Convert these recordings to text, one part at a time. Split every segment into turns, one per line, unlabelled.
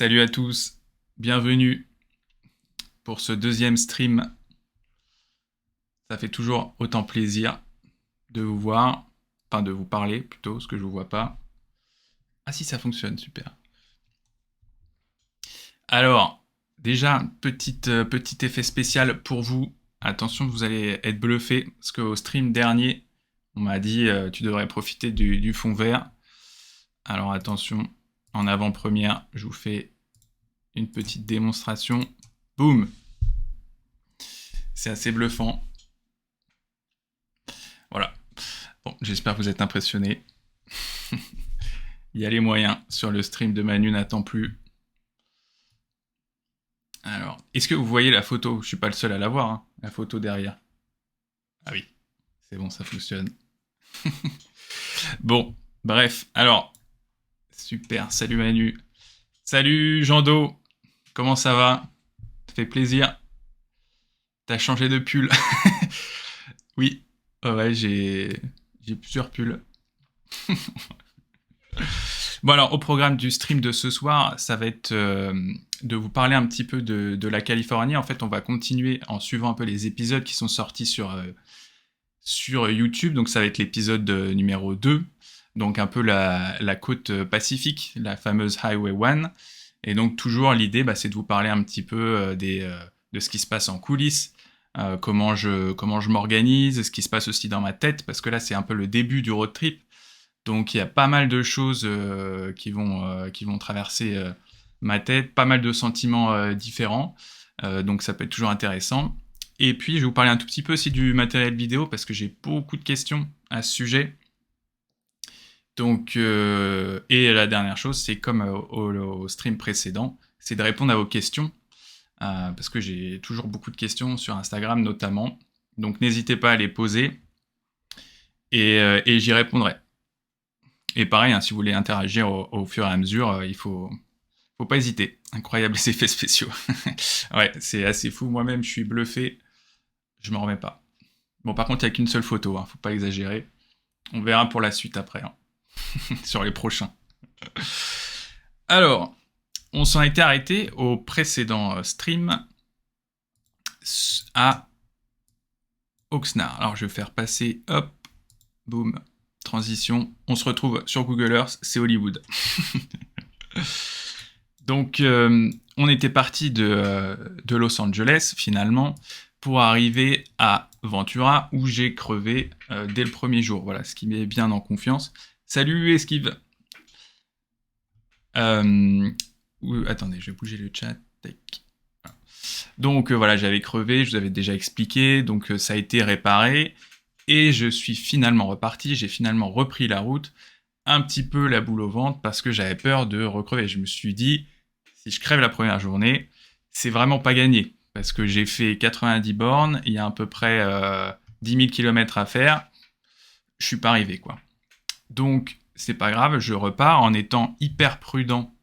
Salut à tous, bienvenue pour ce deuxième stream. Ça fait toujours autant plaisir de vous voir, enfin de vous parler plutôt, ce que je vous vois pas. Ah si, ça fonctionne, super. Alors, déjà, petit effet spécial pour vous. Attention, vous allez être bluffé, parce qu'au stream dernier, on m'a dit tu devrais profiter du fond vert. Alors attention, en avant-première, je vous fais une petite démonstration. Boum! C'est assez bluffant. Voilà. Bon, j'espère que vous êtes impressionnés. Il y a les moyens. Sur le stream de Manu n'attend plus. Alors, est-ce que vous voyez la photo? Je suis pas le seul à la voir, hein, la photo derrière. Ah oui, c'est bon, ça fonctionne. Bon, bref, alors, super, salut Manu. Salut Jando, comment ça va? Ça fait plaisir. T'as changé de pull. Oui, ouais, j'ai plusieurs pulls. Bon alors, au programme du stream de ce soir, ça va être de vous parler un petit peu de la Californie. En fait, on va continuer en suivant un peu les épisodes qui sont sortis sur YouTube. Donc ça va être l'épisode numéro 2, donc un peu la côte pacifique, la fameuse Highway 1. Et donc toujours l'idée, c'est de vous parler un petit peu de ce qui se passe en coulisses, comment je m'organise, ce qui se passe aussi dans ma tête, parce que là c'est un peu le début du road trip. Donc il y a pas mal de choses qui vont traverser ma tête, pas mal de sentiments différents, donc ça peut être toujours intéressant. Et puis je vais vous parler un tout petit peu aussi du matériel vidéo parce que j'ai beaucoup de questions à ce sujet. Donc, et la dernière chose, c'est comme au stream précédent, c'est de répondre à vos questions, parce que j'ai toujours beaucoup de questions sur Instagram notamment. Donc n'hésitez pas à les poser et j'y répondrai. Et pareil, hein, si vous voulez interagir au fur et à mesure, faut pas hésiter. Incroyables effets spéciaux. Ouais, c'est assez fou. Moi-même, je suis bluffé. Je m'en remets pas. Bon, par contre, il n'y a qu'une seule photo. Faut pas exagérer. On verra pour la suite après, hein, sur les prochains. Alors, on s'en était arrêté au précédent stream à Oxnard. Alors, je vais faire passer, hop, boum, transition. On se retrouve sur Google Earth, c'est Hollywood. Donc, on était parti de Los Angeles, finalement, pour arriver à Ventura, où j'ai crevé dès le premier jour. Voilà, ce qui met bien en confiance. Salut, Esquive. Attendez, je vais bouger le chat. Tac. Voilà. Donc, voilà, j'avais crevé, je vous avais déjà expliqué. Donc, ça a été réparé. Et je suis finalement reparti. J'ai finalement repris la route. Un petit peu la boule au ventre parce que j'avais peur de recrever. Je me suis dit, si je crève la première journée, c'est vraiment pas gagné. Parce que j'ai fait 90 bornes, il y a à peu près 10 000 km à faire. Je suis pas arrivé, quoi. Donc, c'est pas grave, je repars en étant hyper prudent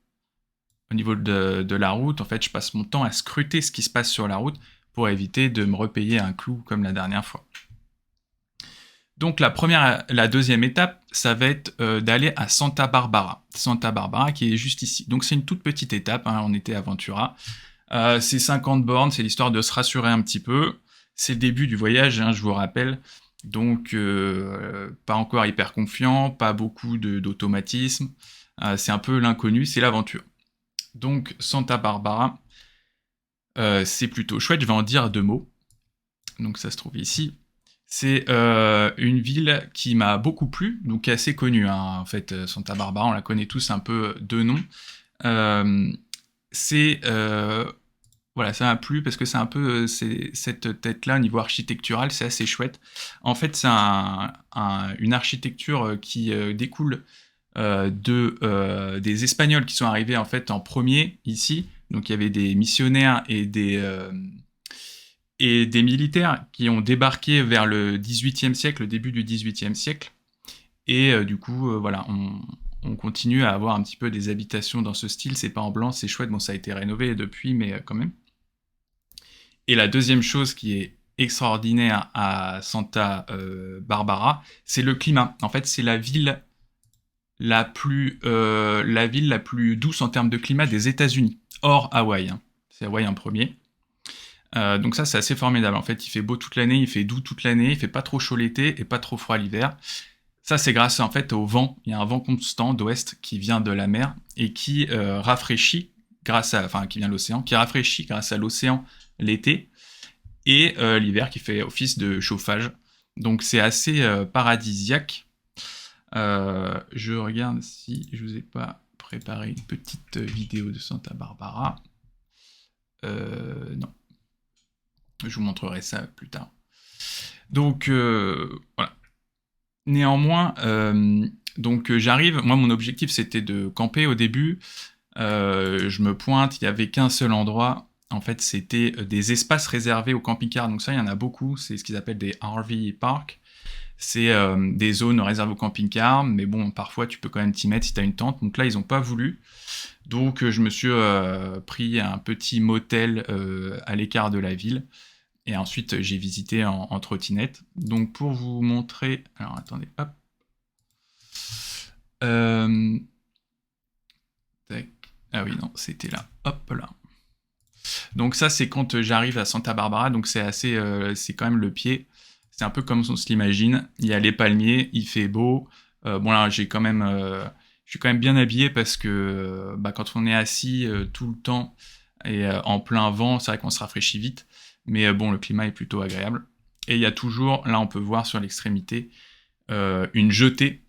au niveau de la route. En fait, je passe mon temps à scruter ce qui se passe sur la route pour éviter de me repayer un clou comme la dernière fois. Donc la deuxième étape, ça va être d'aller à Santa Barbara. Santa Barbara qui est juste ici. Donc c'est une toute petite étape, hein, on était à Ventura. C'est 50 bornes, c'est l'histoire de se rassurer un petit peu. C'est le début du voyage, hein, je vous rappelle. Donc pas encore hyper confiant, pas beaucoup d'automatisme. C'est un peu l'inconnu, c'est l'aventure. Donc Santa Barbara, c'est plutôt chouette, je vais en dire deux mots. Donc ça se trouve ici. C'est une ville qui m'a beaucoup plu, donc assez connue, hein. En fait, Santa Barbara, on la connaît tous un peu de nom. C'est voilà, ça m'a plu parce que c'est un peu cette tête-là au niveau architectural, c'est assez chouette. En fait, c'est une architecture qui découle des Espagnols qui sont arrivés en fait en premier ici. Donc il y avait des missionnaires et des militaires qui ont débarqué vers le XVIIIe siècle, le début du XVIIIe siècle. Et du coup, voilà, on continue à avoir un petit peu des habitations dans ce style. C'est pas en blanc, c'est chouette. Bon, ça a été rénové depuis, mais quand même. Et la deuxième chose qui est extraordinaire à Santa Barbara, c'est le climat. En fait, c'est la ville la ville la plus douce en termes de climat des États-Unis, hors Hawaï. Hein. C'est Hawaï en premier. Donc ça, c'est assez formidable. En fait, il fait beau toute l'année, il fait doux toute l'année, il fait pas trop chaud l'été et pas trop froid l'hiver. Ça, c'est grâce en fait au vent. Il y a un vent constant d'ouest qui vient de la mer et qui rafraîchit qui vient de l'océan, qui rafraîchit grâce à l'océan l'été et l'hiver qui fait office de chauffage. Donc c'est assez paradisiaque. Je regarde si je vous ai pas préparé une petite vidéo de Santa Barbara. Non. Je vous montrerai ça plus tard. Donc voilà. Néanmoins, j'arrive. Moi, mon objectif, c'était de camper au début. Je me pointe. Il n'y avait qu'un seul endroit. En fait, c'était des espaces réservés aux camping-cars. Donc ça, il y en a beaucoup. C'est ce qu'ils appellent des RV parks. C'est des zones réservées aux camping-cars. Mais bon, parfois, tu peux quand même t'y mettre si tu as une tente. Donc là, ils n'ont pas voulu. Donc, je me suis pris un petit motel à l'écart de la ville. Et ensuite, j'ai visité en trottinette. Donc, pour vous montrer... Alors, attendez, hop. Tac. Ah oui, non, c'était là. Hop là. Donc ça, c'est quand j'arrive à Santa Barbara. Donc, c'est assez... c'est quand même le pied. C'est un peu comme on se l'imagine. Il y a les palmiers, il fait beau. Bon, là, j'ai quand même... je suis quand même bien habillé parce que quand on est assis tout le temps et en plein vent, c'est vrai qu'on se rafraîchit vite. Mais bon, le climat est plutôt agréable. Et il y a toujours, là on peut voir sur l'extrémité, une jetée.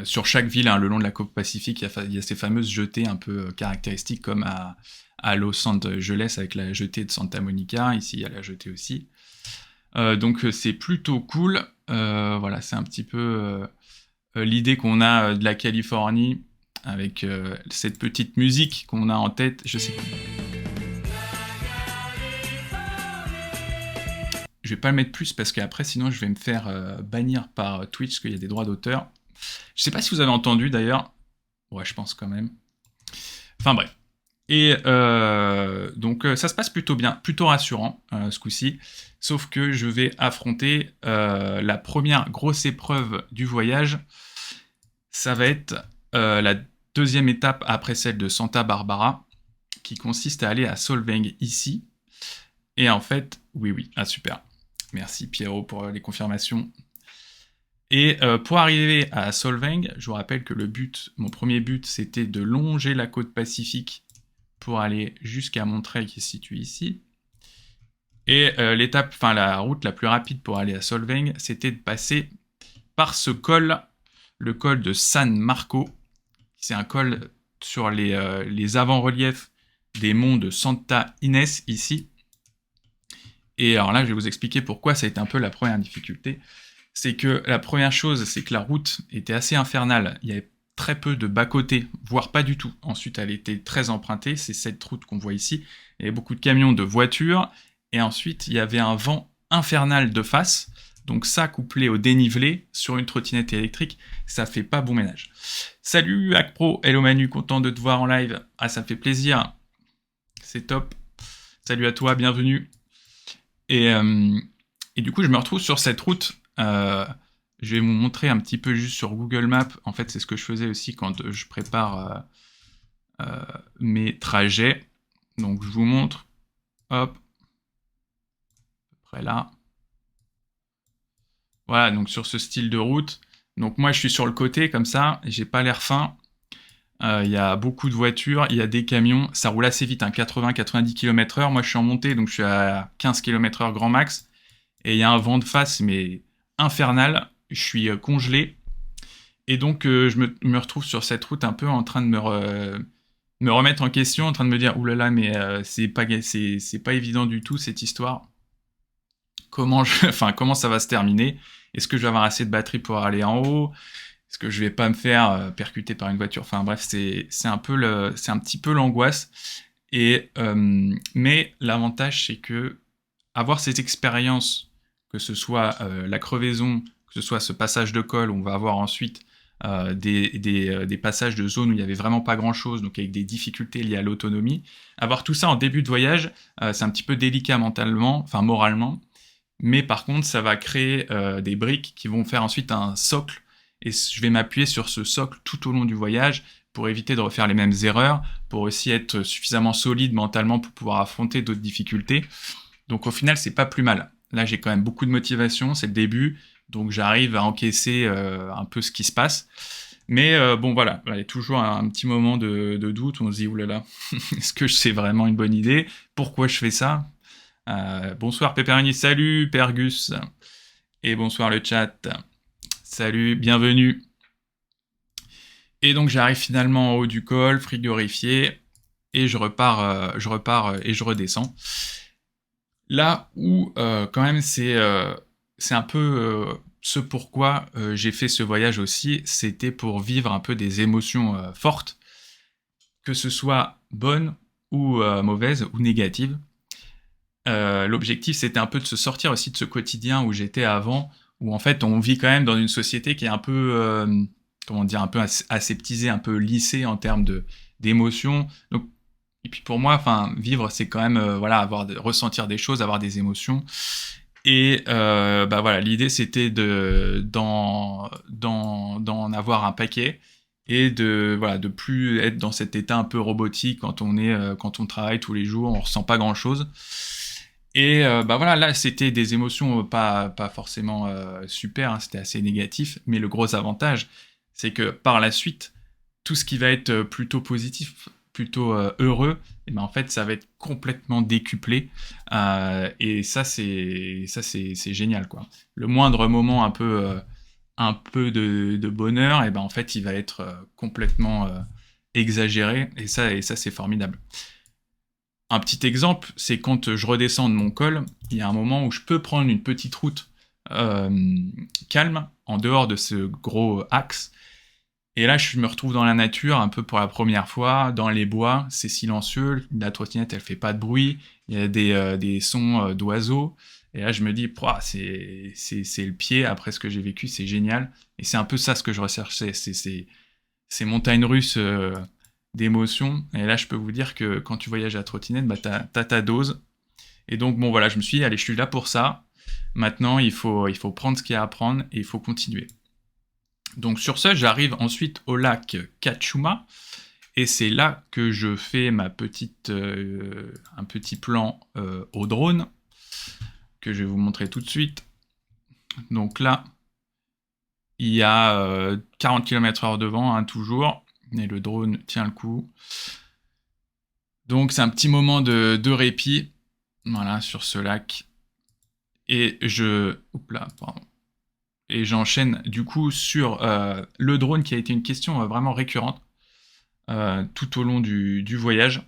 Sur chaque ville, hein, le long de la côte Pacifique, il y a ces fameuses jetées un peu caractéristiques comme à Los Angeles avec la jetée de Santa Monica. Ici, il y a la jetée aussi. Donc c'est plutôt cool. Voilà, c'est un petit peu l'idée qu'on a de la Californie avec cette petite musique qu'on a en tête. Je sais pas. Je vais pas le mettre plus parce qu'après sinon je vais me faire bannir par Twitch parce qu'il y a des droits d'auteur. Je sais pas si vous avez entendu d'ailleurs. Ouais, je pense quand même. Enfin bref. Et donc ça se passe plutôt bien, plutôt rassurant ce coup-ci. Sauf que je vais affronter la première grosse épreuve du voyage. Ça va être la deuxième étape après celle de Santa Barbara, qui consiste à aller à Solvang ici. Et en fait, oui, ah super. Merci Pierrot pour les confirmations. Et pour arriver à Solvang, je vous rappelle que mon premier but, c'était de longer la côte pacifique pour aller jusqu'à Monterey qui est situé ici. Et la route la plus rapide pour aller à Solvang, c'était de passer par ce col, le col de San Marco. C'est un col sur les avant-reliefs des monts de Santa Inés ici. Et alors là, je vais vous expliquer pourquoi ça a été un peu la première difficulté. C'est que la première chose, c'est que la route était assez infernale. Il y avait très peu de bas-côtés, voire pas du tout. Ensuite, elle était très empruntée. C'est cette route qu'on voit ici. Il y avait beaucoup de camions, de voitures. Et ensuite, il y avait un vent infernal de face. Donc ça, couplé au dénivelé sur une trottinette électrique, ça fait pas bon ménage. Salut Hackpro, hello Manu, content de te voir en live. Ah, ça me fait plaisir. C'est top. Salut à toi, bienvenue. Et du coup, je me retrouve sur cette route. Je vais vous montrer un petit peu juste sur Google Maps. En fait, c'est ce que je faisais aussi quand je prépare mes trajets. Donc, je vous montre. Hop. À peu près là. Voilà, donc sur ce style de route. Donc, moi, je suis sur le côté, comme ça. J'ai pas l'air fin. Il y a beaucoup de voitures, il y a des camions. Ça roule assez vite, hein, 80-90 km/h. Moi, je suis en montée, donc je suis à 15 km/h grand max. Et il y a un vent de face, mais infernal. Je suis congelé. Et donc, je me retrouve sur cette route un peu en train de me remettre en question, en train de me dire, oulala, mais c'est pas évident du tout, cette histoire. Comment ça va se terminer? Est-ce que je vais avoir assez de batterie pour aller en haut? Est-ce que je vais pas me faire percuter par une voiture? Enfin bref, c'est un petit peu l'angoisse. Mais l'avantage, c'est que avoir cette expérience, que ce soit la crevaison, que ce soit ce passage de col, on va avoir ensuite des passages de zones où il n'y avait vraiment pas grand-chose, donc avec des difficultés liées à l'autonomie. Avoir tout ça en début de voyage, c'est un petit peu délicat moralement, mais par contre, ça va créer des briques qui vont faire ensuite un socle et je vais m'appuyer sur ce socle tout au long du voyage pour éviter de refaire les mêmes erreurs, pour aussi être suffisamment solide mentalement pour pouvoir affronter d'autres difficultés. Donc au final, c'est pas plus mal. Là, j'ai quand même beaucoup de motivation, c'est le début, donc j'arrive à encaisser un peu ce qui se passe. Mais bon, voilà, il y a toujours un petit moment de doute où on se dit, oulala, est-ce que c'est vraiment une bonne idée? Pourquoi je fais ça? Bonsoir Pepperoni, salut Pergus, et bonsoir le chat, salut, bienvenue. Et donc j'arrive finalement en haut du col, frigorifié, et je repars et je redescends. Là où quand même c'est un peu ce pourquoi j'ai fait ce voyage aussi, c'était pour vivre un peu des émotions fortes, que ce soit bonnes ou mauvaises ou négatives. L'objectif, c'était un peu de se sortir aussi de ce quotidien où j'étais avant, où en fait on vit quand même dans une société qui est un peu, comment dire, un peu aseptisée, un peu lissée en termes d'émotions. Donc, et puis pour moi, enfin, vivre, c'est quand même, voilà, ressentir des choses, avoir des émotions. Et bah voilà, l'idée c'était d'en avoir un paquet et de plus être dans cet état un peu robotique quand on travaille tous les jours, on ressent pas grand chose. Et bah voilà, là c'était des émotions pas forcément super, hein, c'était assez négatif, mais le gros avantage, c'est que par la suite, tout ce qui va être plutôt positif, plutôt heureux, et ben en fait ça va être complètement décuplé, et ça c'est génial quoi. Le moindre moment un peu de bonheur, et ben en fait il va être complètement exagéré, et ça c'est formidable. Un petit exemple, c'est quand je redescends de mon col, il y a un moment où je peux prendre une petite route calme, en dehors de ce gros axe, et là je me retrouve dans la nature, un peu pour la première fois, dans les bois, c'est silencieux, la trottinette elle fait pas de bruit, il y a des sons d'oiseaux, et là je me dis, c'est le pied, après ce que j'ai vécu, c'est génial, et c'est un peu ça ce que je recherchais, c'est ces montagnes russes d'émotions. Et là, je peux vous dire que quand tu voyages à trottinette, bah, t'as ta dose. Et donc, bon, voilà, je me suis dit, allez, je suis là pour ça. Maintenant, il faut prendre ce qu'il y a à prendre et il faut continuer. Donc, sur ce, j'arrive ensuite au lac Kachuma. Et c'est là que je fais un petit plan au drone, que je vais vous montrer tout de suite. Donc là, il y a 40 km/h de vent, hein, toujours. Et le drone tient le coup. Donc c'est un petit moment de répit, voilà, sur ce lac. Et et j'enchaîne du coup sur le drone qui a été une question vraiment récurrente tout au long du voyage.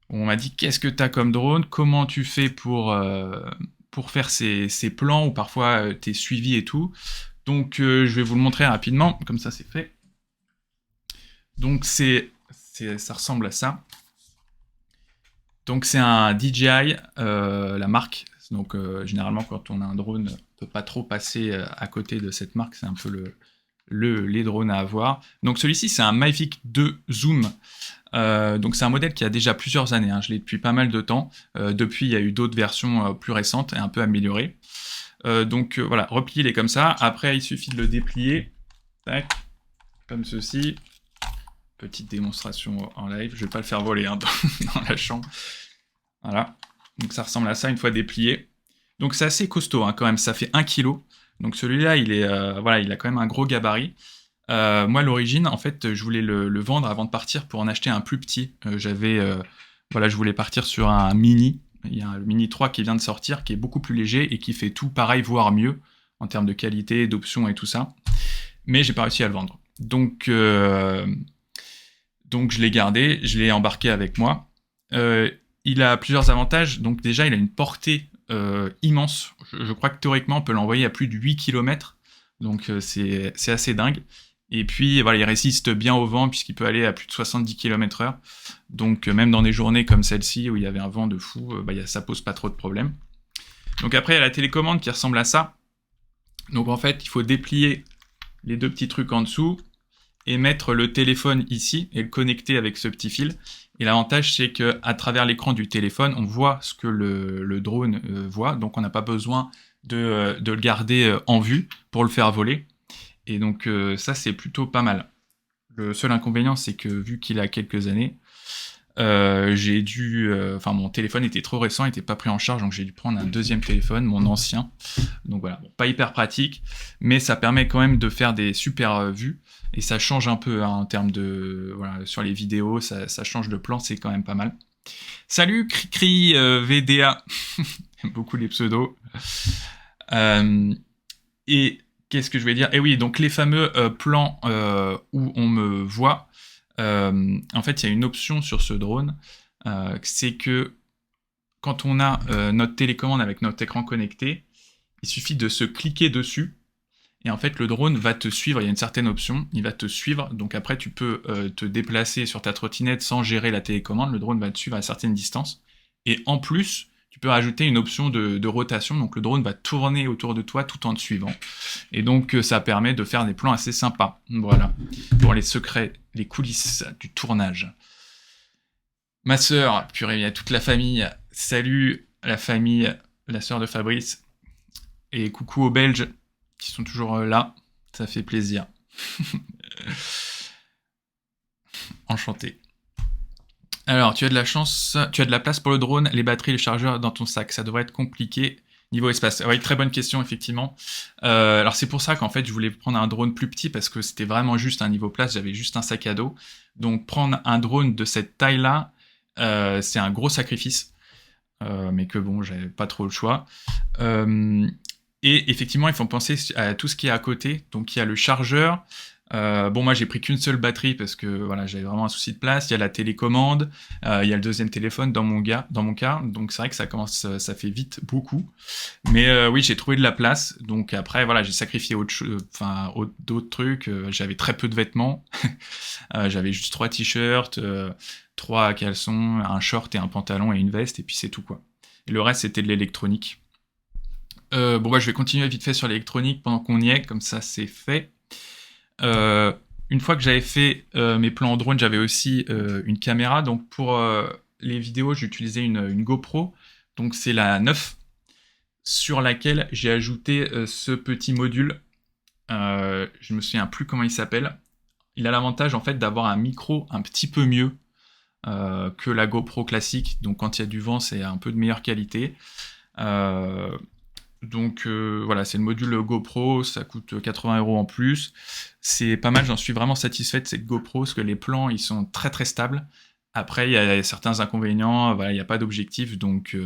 On m'a dit, qu'est-ce que t'as comme drone? Comment tu fais pour faire ces plans où parfois t'es suivi et tout? Donc je vais vous le montrer rapidement, comme ça c'est fait. Donc ça ressemble à ça. Donc c'est un DJI, la marque. Donc généralement quand on a un drone, on peut pas trop passer à côté de cette marque. C'est un peu les drones à avoir. Donc celui-ci c'est un Mavic 2 Zoom. Donc c'est un modèle qui a déjà plusieurs années, hein. Je l'ai depuis pas mal de temps. Depuis il y a eu d'autres versions plus récentes et un peu améliorées. Donc voilà, replié il est comme ça. Après il suffit de le déplier. Tac, comme ceci. Petite démonstration en live. Je vais pas le faire voler hein, dans la chambre. Voilà. Donc ça ressemble à ça une fois déplié. Donc c'est assez costaud hein, quand même. Ça fait 1 kg. Donc celui-là, il a quand même un gros gabarit. Moi, à l'origine, en fait, je voulais le vendre avant de partir pour en acheter un plus petit. Je voulais partir sur un mini. Il y a le Mini 3 qui vient de sortir, qui est beaucoup plus léger et qui fait tout pareil, voire mieux, en termes de qualité, d'options et tout ça. Mais j'ai pas réussi à le vendre. Donc je l'ai gardé, je l'ai embarqué avec moi. Il a plusieurs avantages. Donc déjà, il a une portée immense. Je crois que théoriquement, on peut l'envoyer à plus de 8 km. Donc c'est assez dingue. Et puis voilà, il résiste bien au vent puisqu'il peut aller à plus de 70 km/h. Donc même dans des journées comme celle-ci où il y avait un vent de fou, ça pose pas trop de problème. Donc après, il y a la télécommande qui ressemble à ça. Donc en fait, il faut déplier les deux petits trucs en dessous et mettre le téléphone ici et le connecter avec ce petit fil. Et l'avantage, c'est que à travers l'écran du téléphone, on voit ce que le drone voit. Donc on n'a pas besoin de le garder en vue pour le faire voler. Et donc ça, c'est plutôt pas mal. Le seul inconvénient, c'est que vu qu'il a quelques années, j'ai dû... Enfin, mon téléphone était trop récent, il était pas pris en charge, donc j'ai dû prendre un deuxième téléphone, mon ancien. Donc voilà, bon, pas hyper pratique, mais ça permet quand même de faire des super vues, et ça change un peu hein, en termes de... Voilà, sur les vidéos, ça change de plan, c'est quand même pas mal. Salut Cricri VDA, j'aime beaucoup les pseudos. Et qu'est-ce que je vais dire? Eh oui, donc les fameux plans où on me voit, en fait, il y a une option sur ce drone, c'est que quand on a notre télécommande avec notre écran connecté, il suffit de se cliquer dessus, et en fait, le drone va te suivre, il y a une certaine option, il va te suivre, donc après, tu peux te déplacer sur ta trottinette sans gérer la télécommande, le drone va te suivre à certaines distances, et en plus, tu peux rajouter une option de rotation, donc le drone va tourner autour de toi tout en te suivant. Et donc ça permet de faire des plans assez sympas. Voilà, pour les secrets, les coulisses du tournage. Ma sœur, purée, il y a toute la famille. Salut la famille, la sœur de Fabrice. Et coucou aux Belges qui sont toujours là. Ça fait plaisir. Enchanté. Alors, tu as de la chance, tu as de la place pour le drone, les batteries, les chargeurs dans ton sac. Ça devrait être compliqué niveau espace. Oui, très bonne question, effectivement. Alors, c'est pour ça qu'en fait, je voulais prendre un drone plus petit parce que c'était vraiment juste un niveau place, j'avais juste un sac à dos. Donc, prendre un drone de cette taille-là, c'est un gros sacrifice. Mais que bon, j'avais pas trop le choix. Et effectivement, il faut penser à tout ce qui est à côté. Donc, il y a le chargeur. Bon, moi, j'ai pris qu'une seule batterie parce que voilà, j'avais vraiment un souci de place. Il y a la télécommande, il y a le deuxième téléphone dans mon cas. Donc, c'est vrai que ça fait vite beaucoup. Mais oui, j'ai trouvé de la place. Donc après, voilà, j'ai sacrifié d'autres trucs. J'avais très peu de vêtements. J'avais juste 3 t-shirts, 3 caleçons, un short et un pantalon et une veste, et puis c'est tout quoi. Et le reste, c'était de l'électronique. Bon, bah, je vais continuer vite fait sur l'électronique pendant qu'on y est, comme ça c'est fait. Une fois que j'avais fait mes plans en drone, j'avais aussi une caméra. Donc pour les vidéos, j'utilisais une GoPro. Donc c'est la 9 sur laquelle j'ai ajouté ce petit module. Je me souviens plus comment il s'appelle. Il a l'avantage en fait d'avoir un micro un petit peu mieux que la GoPro classique. Donc quand il y a du vent, c'est un peu de meilleure qualité. Donc voilà, c'est le module GoPro, ça coûte 80 € en plus. C'est pas mal, j'en suis vraiment satisfait de cette GoPro, parce que les plans, ils sont très très stables. Après, il y a certains inconvénients, voilà, il n'y a pas d'objectif, donc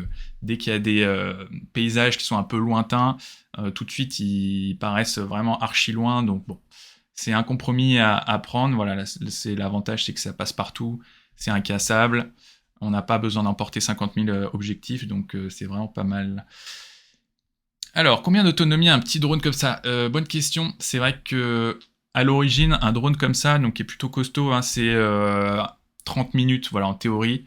dès qu'il y a des paysages qui sont un peu lointains, tout de suite, ils paraissent vraiment archi loin, donc bon, c'est un compromis à prendre. Voilà, c'est l'avantage, c'est que ça passe partout, c'est incassable, on n'a pas besoin d'emporter 50 000 objectifs, donc c'est vraiment pas mal. Alors, combien d'autonomie a un petit drone comme ça? Bonne question. C'est vrai que à l'origine, un drone comme ça, donc qui est plutôt costaud, hein, c'est 30 minutes, voilà, en théorie.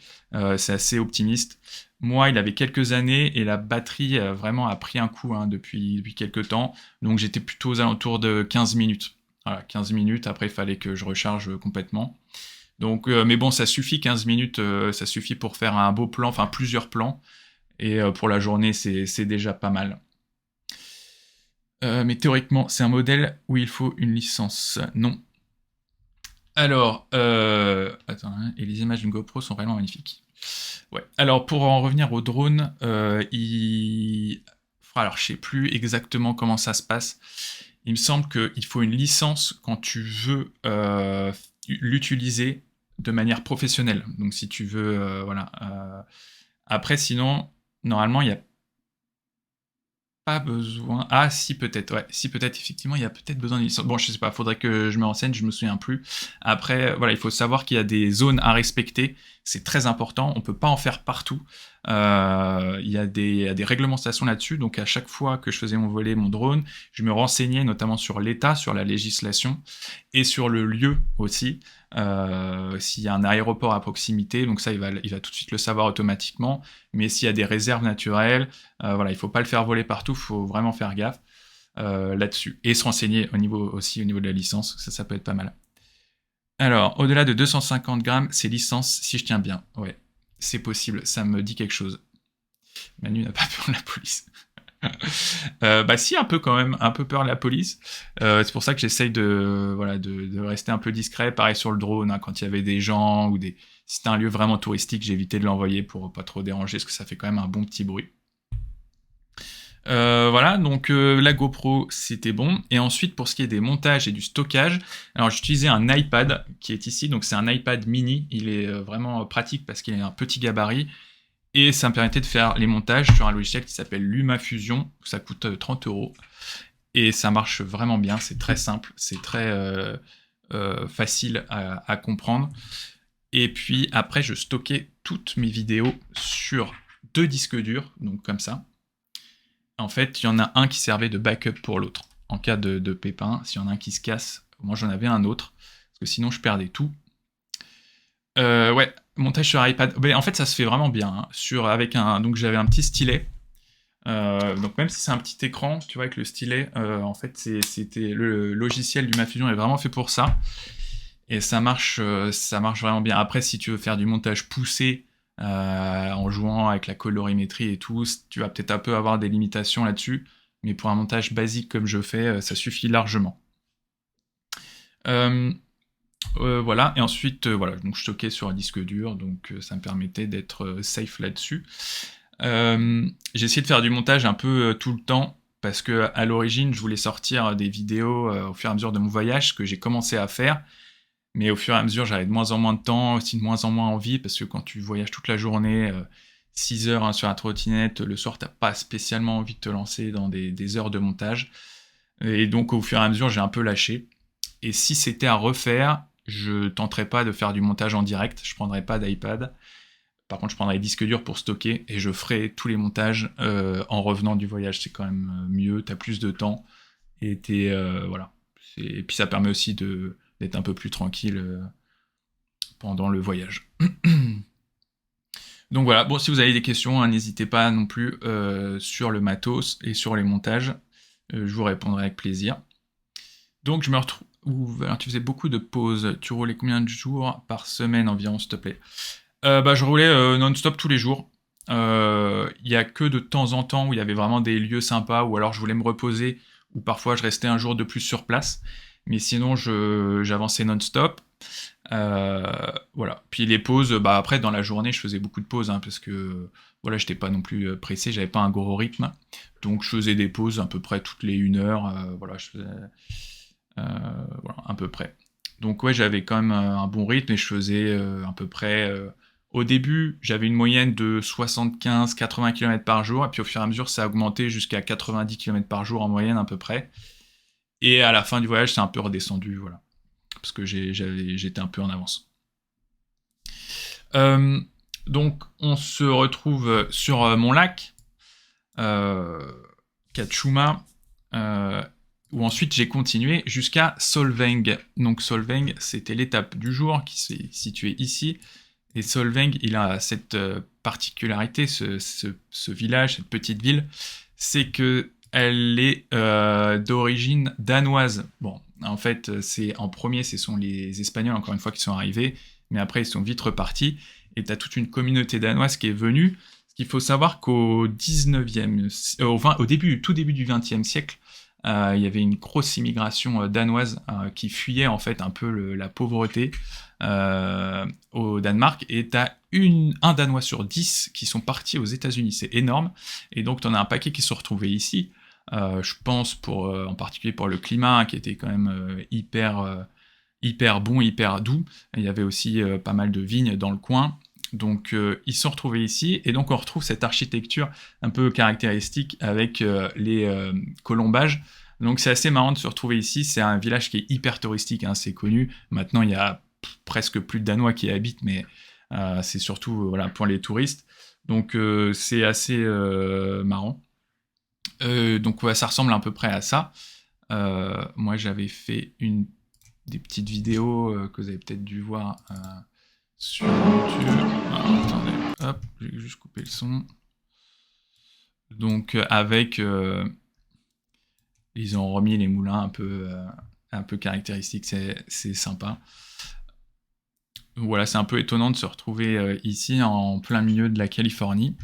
C'est assez optimiste. Moi, il avait quelques années et la batterie vraiment a pris un coup hein, depuis quelques temps. Donc j'étais plutôt aux alentours de 15 minutes. Voilà, 15 minutes. Après, il fallait que je recharge complètement. Donc, mais bon, ça suffit, 15 minutes, ça suffit pour faire un beau plan, enfin plusieurs plans. Et pour la journée, c'est déjà pas mal. Mais théoriquement, c'est un modèle où il faut une licence. Non. Alors, attends, hein, et les images d'une GoPro sont vraiment magnifiques. Ouais. Alors, pour en revenir au drone, alors je sais plus exactement comment ça se passe. Il me semble qu'il faut une licence quand tu veux l'utiliser de manière professionnelle. Donc, si tu veux, voilà. Après, sinon, normalement, il y a pas besoin. Ah, si, peut-être, ouais. Si, peut-être, effectivement, il y a peut-être besoin d'une licence. Bon, je sais pas, faudrait que je me renseigne, je me souviens plus. Après, voilà, il faut savoir qu'il y a des zones à respecter. C'est très important. On peut pas en faire partout. Il y a des réglementations là-dessus. Donc, à chaque fois que je faisais mon drone, je me renseignais notamment sur l'État, sur la législation et sur le lieu aussi. S'il y a un aéroport à proximité, donc ça, il va tout de suite le savoir automatiquement. Mais s'il y a des réserves naturelles, voilà, il faut pas le faire voler partout, il faut vraiment faire gaffe là-dessus. Et se renseigner au niveau de la licence, ça peut être pas mal. Alors, au-delà de 250 grammes, c'est licence si je tiens bien. Ouais, c'est possible, ça me dit quelque chose. Manu n'a pas peur de la police. Bah si, un peu quand même, un peu peur de la police. C'est pour ça que j'essaye de rester un peu discret. Pareil sur le drone, hein, quand il y avait des gens ou des... Si c'était un lieu vraiment touristique, j'évitais de l'envoyer pour pas trop déranger, parce que ça fait quand même un bon petit bruit. Voilà, donc la GoPro, c'était bon. Et ensuite, pour ce qui est des montages et du stockage, alors j'utilisais un iPad qui est ici, donc c'est un iPad mini. Il est vraiment pratique parce qu'il a un petit gabarit. Et ça me permettait de faire les montages sur un logiciel qui s'appelle LumaFusion. Ça coûte 30 euros. Et ça marche vraiment bien, c'est très simple, c'est très facile à comprendre. Et puis après, je stockais toutes mes vidéos sur 2 disques durs, donc comme ça. En fait, il y en a un qui servait de backup pour l'autre. En cas de pépin, s'il y en a un qui se casse, moi j'en avais un autre, parce que sinon je perdais tout. Ouais, montage sur iPad. Mais en fait, ça se fait vraiment bien. Hein. Donc j'avais un petit stylet. Donc même si c'est un petit écran, tu vois, avec le stylet, en fait, c'était le logiciel du LumaFusion est vraiment fait pour ça. Et ça marche vraiment bien. Après, si tu veux faire du montage poussé en jouant avec la colorimétrie et tout, tu vas peut-être un peu avoir des limitations là-dessus. Mais pour un montage basique comme je fais, ça suffit largement. Voilà, et ensuite, voilà, donc je stockais sur un disque dur, donc ça me permettait d'être safe là-dessus. J'ai essayé de faire du montage un peu tout le temps, parce que à l'origine, je voulais sortir des vidéos au fur et à mesure de mon voyage, que j'ai commencé à faire, mais au fur et à mesure, j'avais de moins en moins de temps, aussi de moins en moins envie, parce que quand tu voyages toute la journée, 6 heures hein, sur la trottinette, le soir, t'as pas spécialement envie de te lancer dans des heures de montage. Et donc, au fur et à mesure, j'ai un peu lâché. Et si c'était à refaire, je tenterais pas de faire du montage en direct, je prendrais pas d'iPad. Par contre, je prendrais les disques durs pour stocker et je ferai tous les montages en revenant du voyage. C'est quand même mieux, t'as plus de temps et voilà. Et puis ça permet aussi d'être un peu plus tranquille pendant le voyage. Donc voilà, bon, si vous avez des questions, hein, n'hésitez pas non plus sur le matos et sur les montages. Je vous répondrai avec plaisir. Donc je me retrouve... Alors tu faisais beaucoup de pauses. Tu roulais combien de jours par semaine environ, s'il te plaît? Bah, je roulais non-stop tous les jours. Il y a que de temps en temps où il y avait vraiment des lieux sympas, ou alors je voulais me reposer, ou parfois je restais un jour de plus sur place. Mais sinon, j'avançais non-stop. Voilà. Puis les pauses, bah après dans la journée, je faisais beaucoup de pauses, hein, parce que voilà, j'étais pas non plus pressé, j'avais pas un gros rythme. Donc je faisais des pauses à peu près toutes les 1 heure. Voilà, je faisais voilà, à peu près. Donc ouais, j'avais quand même un bon rythme et je faisais à peu près... au début, j'avais une moyenne de 75-80 km par jour, et puis au fur et à mesure, ça a augmenté jusqu'à 90 km par jour en moyenne à peu près. Et à la fin du voyage, c'est un peu redescendu, voilà. Parce que j'étais un peu en avance. Euh, donc, on se retrouve sur mon lac, Kachuma, où ensuite j'ai continué jusqu'à Solvang. Donc Solvang, c'était l'étape du jour qui s'est située ici. Et Solvang, il a cette particularité, ce village, cette petite ville, c'est que elle est d'origine danoise. Bon, en fait, en premier, ce sont les Espagnols, encore une fois, qui sont arrivés, mais après, ils sont vite repartis. Et tu as toute une communauté danoise qui est venue. Il faut savoir qu'au 19e, tout début du 20e siècle, il y avait une grosse immigration danoise qui fuyait en fait un peu la pauvreté au Danemark, et t'as un Danois sur 10 qui sont partis aux États-Unis, c'est énorme, et donc t'en as un paquet qui se retrouvaient ici. Je pense en particulier pour le climat qui était quand même hyper bon, hyper doux. Il y avait aussi pas mal de vignes dans le coin. Donc ils se sont retrouvés ici, et donc on retrouve cette architecture un peu caractéristique avec les colombages. Donc c'est assez marrant de se retrouver ici, c'est un village qui est hyper touristique, hein, c'est connu. Maintenant il y a presque plus de Danois qui y habitent, mais c'est surtout voilà, pour les touristes. Donc c'est assez marrant. Donc ouais, ça ressemble à peu près à ça. Moi j'avais fait des petites vidéos que vous avez peut-être dû voir sur YouTube. Alors, attendez, hop, je vais juste couper le son. Donc avec... ils ont remis les moulins un peu caractéristiques, c'est sympa. Voilà, c'est un peu étonnant de se retrouver ici en plein milieu de la Californie.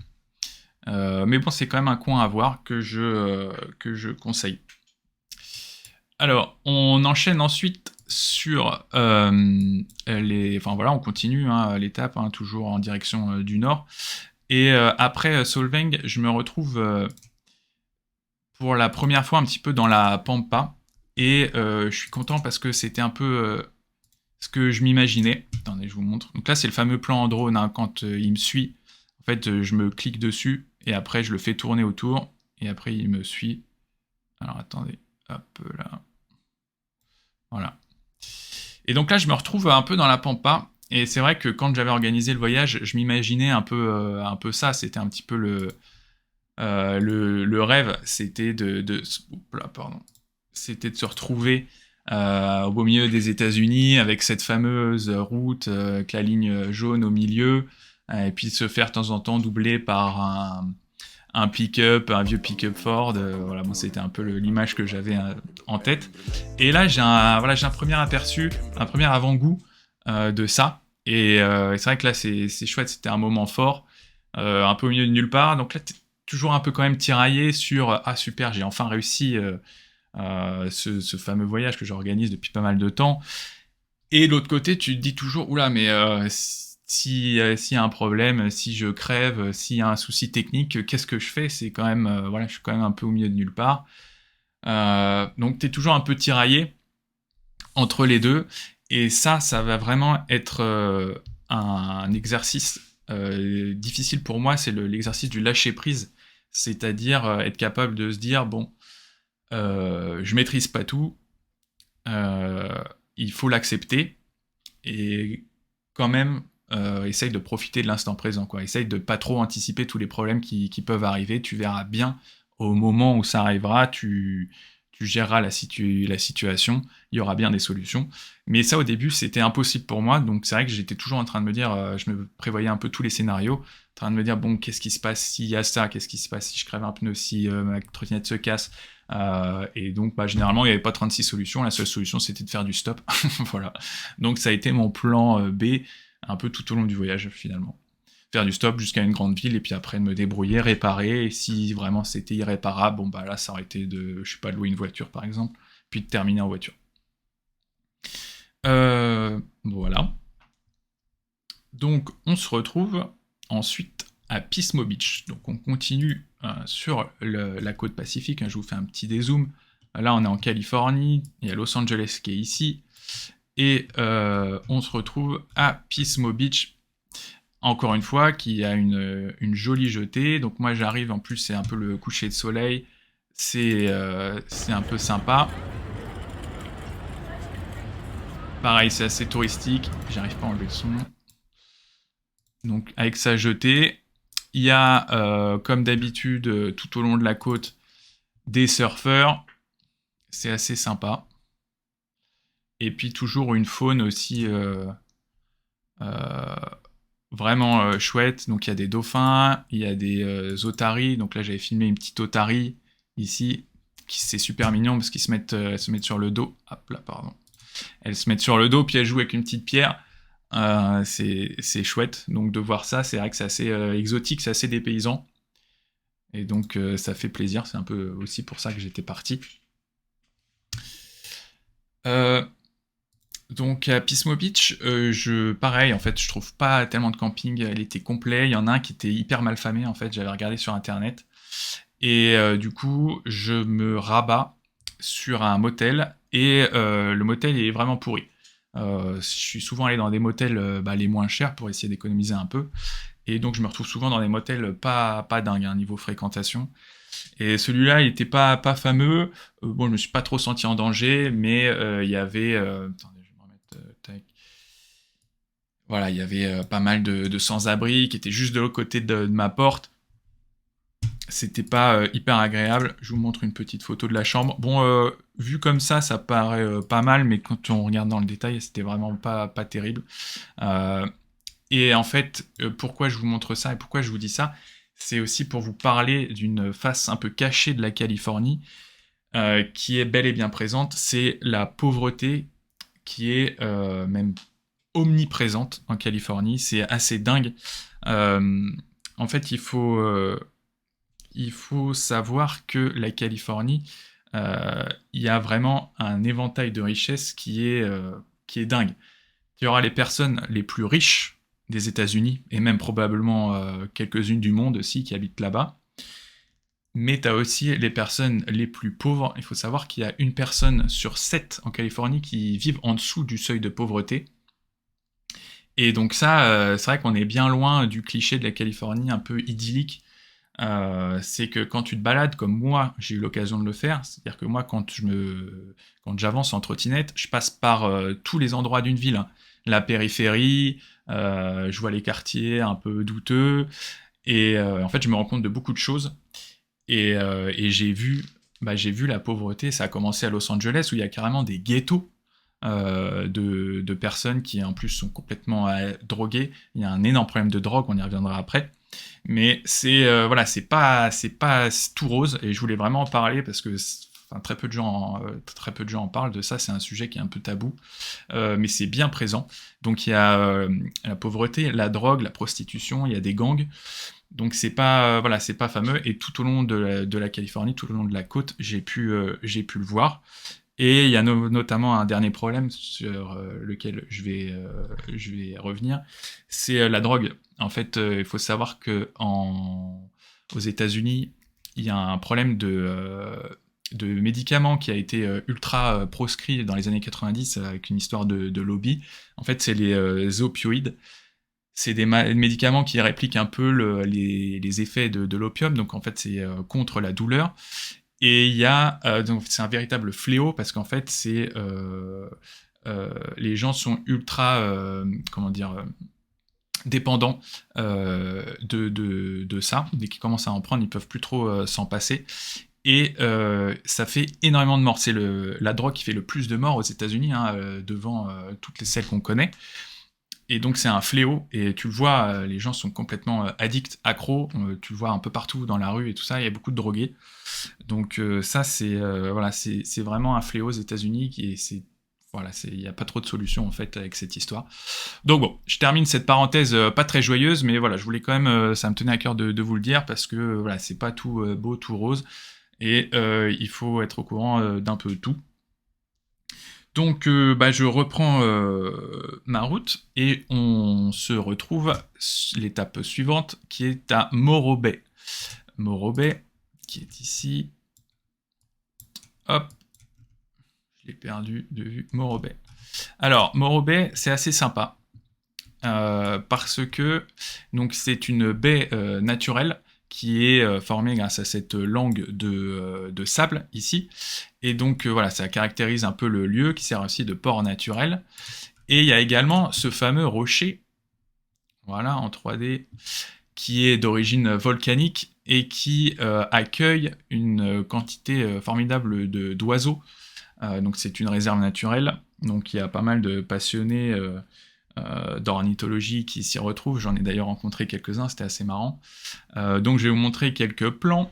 Mais bon, c'est quand même un coin à voir que je conseille. Alors, on enchaîne ensuite sur enfin voilà, on continue hein, l'étape, hein, toujours en direction du nord. Et après Solvang, je me retrouve pour la première fois un petit peu dans la Pampa. Et je suis content parce que c'était un peu ce que je m'imaginais. Attendez, je vous montre. Donc là, c'est le fameux plan en drone, hein, quand il me suit. En fait, je me clique dessus et après, je le fais tourner autour. Et après, il me suit. Alors attendez, hop là. Voilà. Et donc là, je me retrouve un peu dans la pampa. Et c'est vrai que quand j'avais organisé le voyage, je m'imaginais un peu ça. C'était un petit peu le rêve. C'était pardon. C'était de se retrouver au beau milieu des États-Unis avec cette fameuse route avec la ligne jaune au milieu. Et puis se faire de temps en temps doubler par un pick-up, un vieux pick-up Ford. Voilà, bon, c'était un peu l'image que j'avais en tête. Et là, voilà, j'ai un premier aperçu, un premier avant-goût de ça. Et c'est vrai que là, c'est chouette, c'était un moment fort, un peu au milieu de nulle part. Donc là, t'es toujours un peu quand même tiraillé sur ah super, j'ai enfin réussi ce fameux voyage que j'organise depuis pas mal de temps. Et de l'autre côté, tu te dis toujours, oula, mais s'il y a un problème, si je crève, s'il y a un souci technique, qu'est-ce que je fais? C'est quand même, voilà, je suis quand même un peu au milieu de nulle part. Donc t'es toujours un peu tiraillé entre les deux. Et ça va vraiment être un exercice difficile pour moi, c'est l'exercice du lâcher prise. C'est-à-dire être capable de se dire, bon, je maîtrise pas tout, euh, il faut l'accepter et quand même essaye de profiter de l'instant présent, quoi. Essaye de pas trop anticiper tous les problèmes qui peuvent arriver. Tu verras bien au moment où ça arrivera, tu géreras la situation, il y aura bien des solutions. Mais ça, au début, c'était impossible pour moi, donc c'est vrai que j'étais toujours en train de me dire, je me prévoyais un peu tous les scénarios, en train de me dire, bon, qu'est-ce qui se passe s'il y a ça, qu'est-ce qui se passe si je crève un pneu, si ma trottinette se casse. Et donc, bah, généralement, il n'y avait pas 36 solutions, la seule solution, c'était de faire du stop. Voilà. Donc, ça a été mon plan B, un peu tout au long du voyage, finalement. Faire du stop jusqu'à une grande ville, et puis après de me débrouiller, réparer, et si vraiment c'était irréparable, bon, bah là, ça aurait été je sais pas, de louer une voiture, par exemple, puis de terminer en voiture. Voilà. Donc, on se retrouve ensuite à Pismo Beach. Donc, on continue sur la côte pacifique. Je vous fais un petit dézoom. Là, on est en Californie. Il y a Los Angeles qui est ici. Et on se retrouve à Pismo Beach. Encore une fois, qui a une jolie jetée. Donc, moi, j'arrive. En plus, c'est un peu le coucher de soleil. C'est un peu sympa. Pareil, c'est assez touristique. J'arrive pas à enlever le son. Donc avec sa jetée, il y a comme d'habitude tout au long de la côte des surfeurs, c'est assez sympa. Et puis toujours une faune aussi euh, vraiment chouette. Donc il y a des dauphins, il y a des otaries. Donc là j'avais filmé une petite otarie ici, qui c'est super mignon parce qu'ils elles se mettent sur le dos. Hop là, pardon. Elles se mettent sur le dos puis elles jouent avec une petite pierre. C'est chouette, donc de voir ça, c'est vrai que c'est assez exotique, c'est assez dépaysant. Et donc ça fait plaisir, c'est un peu aussi pour ça que j'étais parti. Donc à Pismo Beach, pareil, en fait, je trouve pas tellement de camping, il était complet, il y en a un qui était hyper mal famé, en fait, j'avais regardé sur internet. Et du coup, je me rabats sur un motel, et le motel est vraiment pourri. Je suis souvent allé dans des motels les moins chers pour essayer d'économiser un peu. Et donc je me retrouve souvent dans des motels pas dingues, hein, niveau fréquentation. Et celui-là, il était pas fameux. Bon, je me suis pas trop senti en danger, mais il y avait... attendez, je vais me remettre... tac. Voilà, il y avait pas mal de sans-abri qui étaient juste de l'autre côté de ma porte. C'était pas hyper agréable. Je vous montre une petite photo de la chambre. Bon, vu comme ça paraît pas mal, mais quand on regarde dans le détail, c'était vraiment pas terrible. Et en fait, pourquoi je vous montre ça et pourquoi je vous dis ça, c'est aussi pour vous parler d'une face un peu cachée de la Californie, qui est bel et bien présente. C'est la pauvreté qui est même omniprésente en Californie. C'est assez dingue. En fait, il faut il faut savoir que la Californie, il y a vraiment un éventail de richesses qui est dingue. Il y aura les personnes les plus riches des États-Unis, et même probablement quelques-unes du monde aussi qui habitent là-bas. Mais tu as aussi les personnes les plus pauvres. Il faut savoir qu'il y a une personne sur 7 en Californie qui vivent en dessous du seuil de pauvreté. Et donc ça, c'est vrai qu'on est bien loin du cliché de la Californie un peu idyllique. C'est que quand tu te balades, comme moi, j'ai eu l'occasion de le faire, c'est-à-dire que moi, quand j'avance en trottinette, je passe par tous les endroits d'une ville, hein. La périphérie, je vois les quartiers un peu douteux, et en fait, je me rends compte de beaucoup de choses. Et j'ai vu la pauvreté. Ça a commencé à Los Angeles où il y a carrément des ghettos de personnes qui en plus sont complètement droguées. Il y a un énorme problème de drogue, on y reviendra après. Mais voilà, c'est pas tout rose, et je voulais vraiment en parler parce que enfin, très peu de gens en parlent de ça. C'est un sujet qui est un peu tabou, mais c'est bien présent. Donc il y a la pauvreté, la drogue, la prostitution, il y a des gangs. Donc c'est pas fameux, et tout au long de la Californie, tout au long de la côte, j'ai pu le voir. Et il y a notamment un dernier problème sur lequel je vais revenir, c'est la drogue. En fait, il faut savoir que aux États-Unis, il y a un problème de médicaments qui a été ultra proscrit dans les années 90 avec une histoire de lobby. En fait, c'est les opioïdes. C'est des médicaments qui répliquent un peu les effets de l'opium, donc en fait c'est contre la douleur. Et il y a donc c'est un véritable fléau parce qu'en fait les gens sont ultra comment dire dépendants de ça. Dès qu'ils commencent à en prendre, ils peuvent plus trop s'en passer. Et ça fait énormément de morts. C'est la drogue qui fait le plus de morts aux États-Unis, hein, devant toutes celles qu'on connaît. Et donc c'est un fléau, et tu le vois, les gens sont complètement addicts, accros, tu le vois un peu partout dans la rue et tout ça, il y a beaucoup de drogués. Donc ça voilà, c'est vraiment un fléau aux États-Unis, et voilà, il n'y a pas trop de solutions en fait avec cette histoire. Donc bon, je termine cette parenthèse pas très joyeuse, mais voilà, je voulais quand même, ça me tenait à cœur de vous le dire, parce que voilà, c'est pas tout beau, tout rose, et il faut être au courant d'un peu tout. Donc je reprends ma route, et on se retrouve l'étape suivante qui est à Morro Bay. Morro Bay, qui est ici. Hop, je l'ai perdu de vue. Morro Bay. Alors, Morro Bay, c'est assez sympa. Parce que donc c'est une baie naturelle qui est formée grâce à cette langue de sable ici. Et donc voilà, ça caractérise un peu le lieu, qui sert aussi de port naturel. Et il y a également ce fameux rocher, voilà, en 3D, qui est d'origine volcanique et qui accueille une quantité formidable d'oiseaux. Donc c'est une réserve naturelle, donc il y a pas mal de passionnés d'ornithologie qui s'y retrouvent. J'en ai d'ailleurs rencontré quelques-uns, c'était assez marrant. Donc je vais vous montrer quelques plans.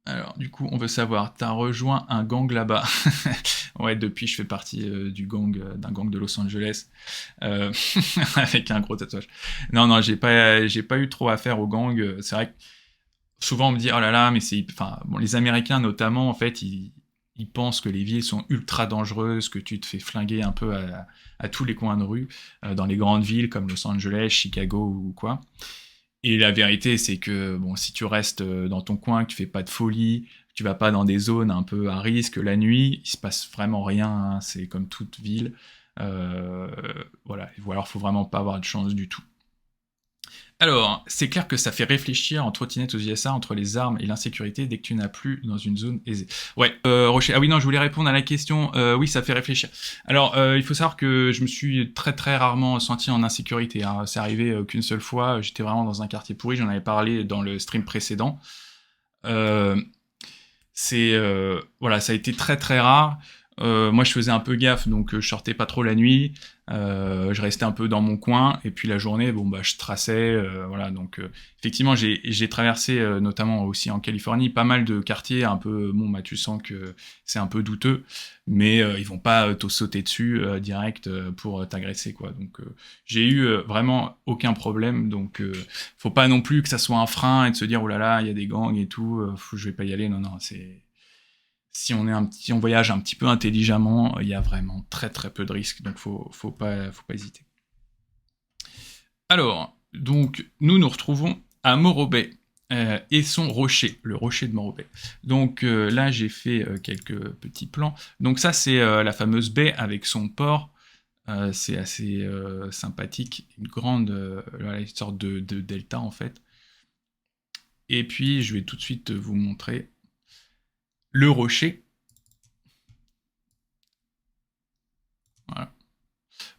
Alors, du coup, on veut savoir, t'as rejoint un gang là-bas. Ouais, depuis, je fais partie d'un gang de Los Angeles, euh, avec un gros tatouage. Non, j'ai pas eu trop affaire au gang. C'est vrai que souvent on me dit, oh là là, mais enfin, bon, les Américains notamment, en fait, ils pensent que les villes sont ultra dangereuses, que tu te fais flinguer un peu à tous les coins de rue, dans les grandes villes comme Los Angeles, Chicago ou quoi. Et la vérité, c'est que bon, si tu restes dans ton coin, que tu fais pas de folie, que tu vas pas dans des zones un peu à risque la nuit, il se passe vraiment rien, hein. C'est comme toute ville. Euh, voilà. Ou alors, faut vraiment pas avoir de chance du tout. Alors, c'est clair que ça fait réfléchir en trottinette aux USA entre les armes et l'insécurité dès que tu n'as plus dans une zone aisée. Ouais, Rocher. Ah oui, non, je voulais répondre à la question. Oui, ça fait réfléchir. Alors, il faut savoir que je me suis très très rarement senti en insécurité, hein. C'est arrivé qu'une seule fois. J'étais vraiment dans un quartier pourri. J'en avais parlé dans le stream précédent. Euh, voilà, ça a été très très rare. Moi, je faisais un peu gaffe, donc je sortais pas trop la nuit, je restais un peu dans mon coin, et puis la journée, bon bah je traçais, voilà. Donc effectivement, j'ai traversé, notamment aussi en Californie, pas mal de quartiers un peu, bon bah tu sens que c'est un peu douteux, mais ils vont pas te sauter dessus direct pour t'agresser quoi. Donc j'ai eu vraiment aucun problème, donc faut pas non plus que ça soit un frein et de se dire oh là là, il y a des gangs et tout, je vais pas y aller. Non non, c'est si on voyage un petit peu intelligemment, il y a vraiment très très peu de risques, donc faut pas hésiter. Alors, donc nous retrouvons à Morobay et son rocher, le rocher de Morobay. Donc là j'ai fait quelques petits plans. Donc ça c'est la fameuse baie avec son port. C'est assez sympathique, une grande, voilà, une sorte de delta en fait. Et puis je vais tout de suite vous montrer le rocher. Voilà.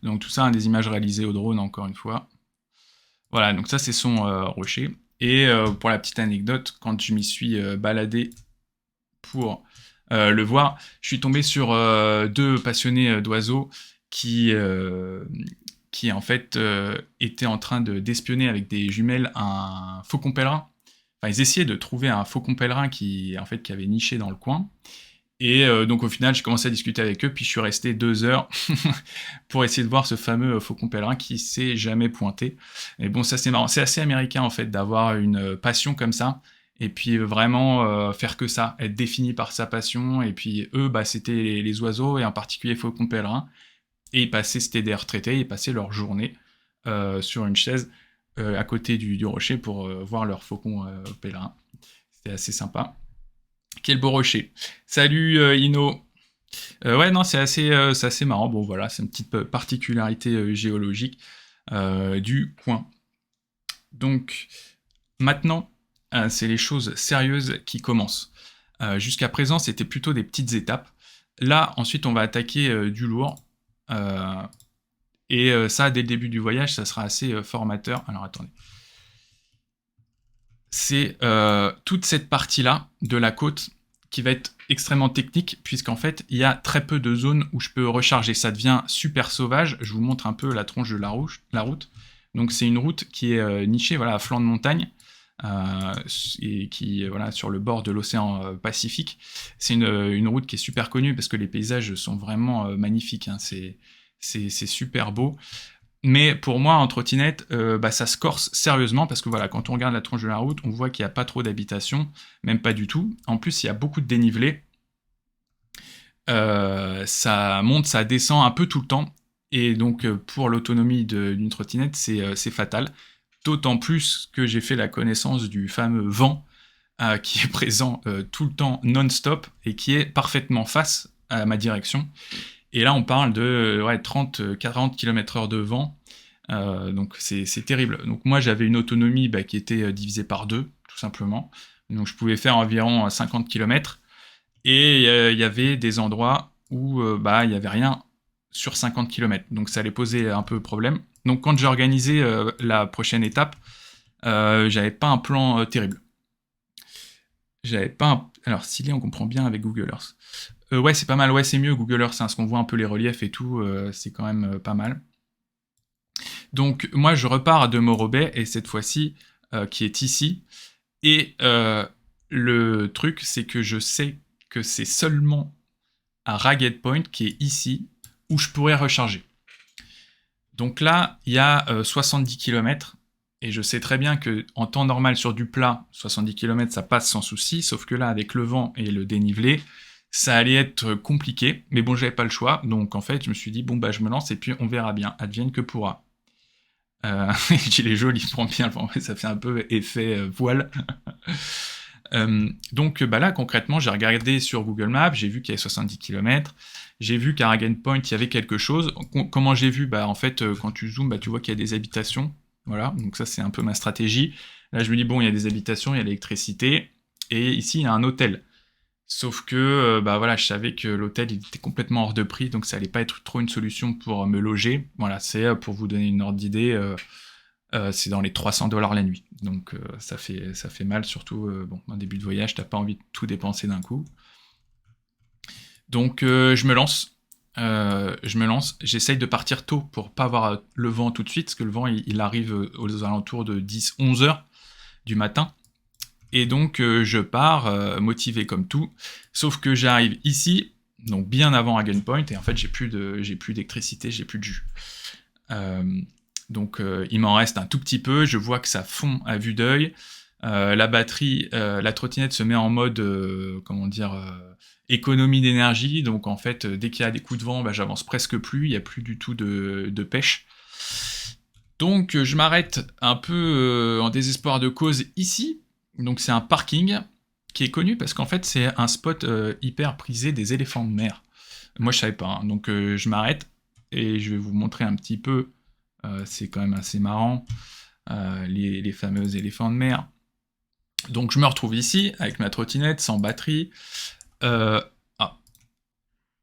Donc tout ça, hein, des images réalisées au drone encore une fois. Voilà, donc ça c'est son rocher. Et pour la petite anecdote, quand je m'y suis baladé pour le voir, je suis tombé sur deux passionnés d'oiseaux qui, en fait étaient en train d'espionner avec des jumelles un faucon pèlerin. Enfin, ils essayaient de trouver un faucon pèlerin qui avait niché dans le coin. Et donc au final, j'ai commencé à discuter avec eux, puis je suis resté 2 heures pour essayer de voir ce fameux faucon pèlerin qui s'est jamais pointé. Et bon, ça c'est marrant, c'est assez américain en fait d'avoir une passion comme ça, et puis vraiment faire que ça, être défini par sa passion. Et puis eux, bah c'était les oiseaux, et en particulier faucon pèlerin, et c'était des retraités, ils passaient leur journée sur une chaise à côté du rocher pour voir leur faucon pèlerin. C'était assez sympa. Quel beau rocher. Salut Ino. Ouais, non, c'est assez marrant. Bon, voilà, c'est une petite particularité géologique du coin. Donc, maintenant, c'est les choses sérieuses qui commencent. Jusqu'à présent, c'était plutôt des petites étapes. Là, ensuite, on va attaquer du lourd. Et ça, dès le début du voyage, ça sera assez formateur. Alors, attendez. C'est toute cette partie-là de la côte qui va être extrêmement technique, puisqu'en fait, il y a très peu de zones où je peux recharger. Ça devient super sauvage. Je vous montre un peu la tronche de la route. Donc c'est une route qui est nichée, voilà, à flanc de montagne, et qui est voilà, sur le bord de l'océan Pacifique. C'est une route qui est super connue parce que les paysages sont vraiment magnifiques, hein. C'est super beau. Mais pour moi, en trottinette, bah, ça se corse sérieusement, parce que voilà, quand on regarde la tronche de la route, on voit qu'il n'y a pas trop d'habitation, même pas du tout. En plus, il y a beaucoup de dénivelé. Ça monte, ça descend un peu tout le temps. Et donc, pour l'autonomie d'une trottinette, c'est fatal. D'autant plus que j'ai fait la connaissance du fameux vent qui est présent tout le temps non-stop et qui est parfaitement face à ma direction. Et là, on parle de 30-40 km/h de vent. Donc c'est terrible. Donc moi, j'avais une autonomie qui était divisée par 2, tout simplement. Donc je pouvais faire environ 50 km. Et il y avait des endroits où il n'y avait rien sur 50 km. Donc ça allait poser un peu problème. Donc quand j'ai organisé la prochaine étape, j'avais pas un plan terrible. J'avais pas un... Alors, Silly, on comprend bien avec Google Earth. Ouais, c'est pas mal. Ouais, c'est mieux Google Earth, hein, parce qu'on voit un peu les reliefs et tout. C'est quand même pas mal. Donc, moi, je repars de Morobay, et cette fois-ci, qui est ici. Et le truc, c'est que je sais que c'est seulement à Ragged Point, qui est ici, où je pourrais recharger. Donc là, il y a 70 km. Et je sais très bien que en temps normal sur du plat, 70 km ça passe sans souci, sauf que là avec le vent et le dénivelé, ça allait être compliqué, mais bon j'avais pas le choix, donc en fait je me suis dit bon bah je me lance et puis on verra bien, advienne que pourra. Gilet jaune il prend bien le vent, ça fait un peu effet voile. Donc là concrètement j'ai regardé sur Google Maps, j'ai vu qu'il y avait 70 km, j'ai vu qu'à Ragged Point il y avait quelque chose. Comment j'ai vu? Bah en fait quand tu zoomes, tu vois qu'il y a des habitations. Voilà, donc ça c'est un peu ma stratégie. Là je me dis bon, il y a des habitations, il y a l'électricité, et ici il y a un hôtel. Sauf que voilà, je savais que l'hôtel il était complètement hors de prix, donc ça allait pas être trop une solution pour me loger. Voilà, c'est pour vous donner une ordre d'idée, c'est dans les 300 $ la nuit. Donc ça fait mal, surtout bon, en début de voyage, t'as pas envie de tout dépenser d'un coup. Donc je me lance. J'essaye de partir tôt pour pas avoir le vent tout de suite, parce que le vent il arrive aux alentours de 10-11 heures du matin. Et donc je pars motivé comme tout, sauf que j'arrive ici, donc bien avant Hagen Point, et en fait j'ai plus d'électricité, j'ai plus de jus. Donc il m'en reste un tout petit peu, je vois que ça fond à vue d'œil. La batterie, la trottinette se met en mode, économie d'énergie, donc en fait dès qu'il y a des coups de vent, bah, j'avance presque plus, il n'y a plus du tout de pêche. Donc je m'arrête un peu en désespoir de cause ici, donc c'est un parking qui est connu parce qu'en fait c'est un spot hyper prisé des éléphants de mer. Moi je savais pas, hein. Donc je m'arrête et je vais vous montrer un petit peu, c'est quand même assez marrant, les fameux éléphants de mer. Donc je me retrouve ici avec ma trottinette sans batterie. Euh, ah.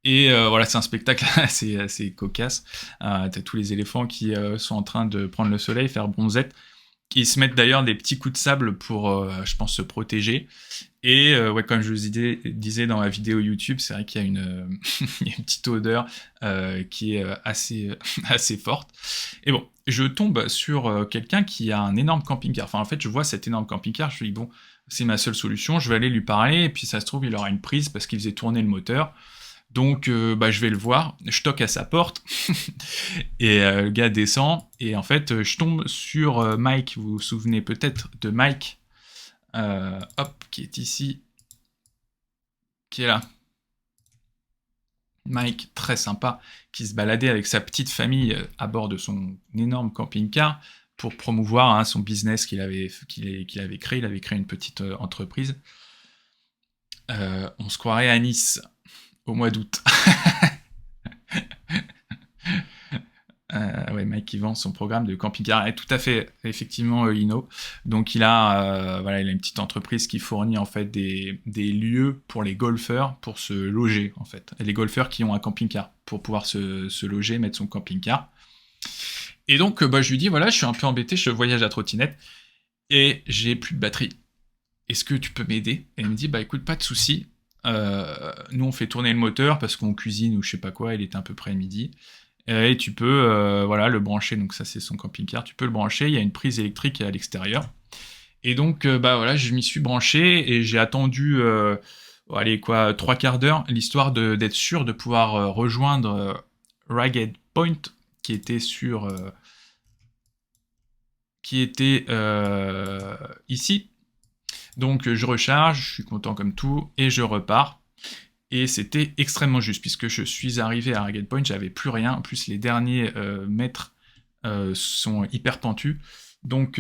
Et voilà, c'est un spectacle assez cocasse. T'as tous les éléphants qui sont en train de prendre le soleil, faire bronzette. Ils se mettent d'ailleurs des petits coups de sable pour, je pense, se protéger. Et ouais, comme je vous disais dans la vidéo YouTube, c'est vrai qu'il y a il y a une petite odeur qui est assez forte. Et bon, je tombe sur quelqu'un qui a un énorme camping-car. Enfin, en fait, je vois cet énorme camping-car, je me dis, bon, c'est ma seule solution, je vais aller lui parler, et puis ça se trouve, il aura une prise parce qu'il faisait tourner le moteur. Donc, je vais le voir, je toque à sa porte, et le gars descend, et en fait, je tombe sur Mike. Vous vous souvenez peut-être de Mike, qui est ici, qui est là. Mike, très sympa, qui se baladait avec sa petite famille à bord de son énorme camping-car pour promouvoir son business qu'il avait créé. Il avait créé une petite entreprise. On se croirait à Nice au mois d'août. Ouais, Mike qui vend son programme de camping-car. Et tout à fait, effectivement, Lino. Donc il a une petite entreprise qui fournit en fait des lieux pour les golfeurs pour se loger en fait. Et les golfeurs qui ont un camping-car pour pouvoir se loger, mettre son camping-car. Et donc je lui dis voilà, je suis un peu embêté, je voyage à trottinette et j'ai plus de batterie. Est-ce que tu peux m'aider? Et il me dit bah écoute, pas de souci. Nous on fait tourner le moteur parce qu'on cuisine ou je sais pas quoi. Il était à peu près midi. Et tu peux le brancher, donc ça c'est son camping-car, tu peux le brancher, il y a une prise électrique à l'extérieur. Et donc je m'y suis branché et j'ai attendu 3/4 d'heure, l'histoire d'être sûr de pouvoir rejoindre Ragged Point, qui était ici. Donc je recharge, je suis content comme tout, et je repars. Et c'était extrêmement juste, puisque je suis arrivé à Ragged Point, j'avais plus rien, en plus les derniers mètres sont hyper pentus, donc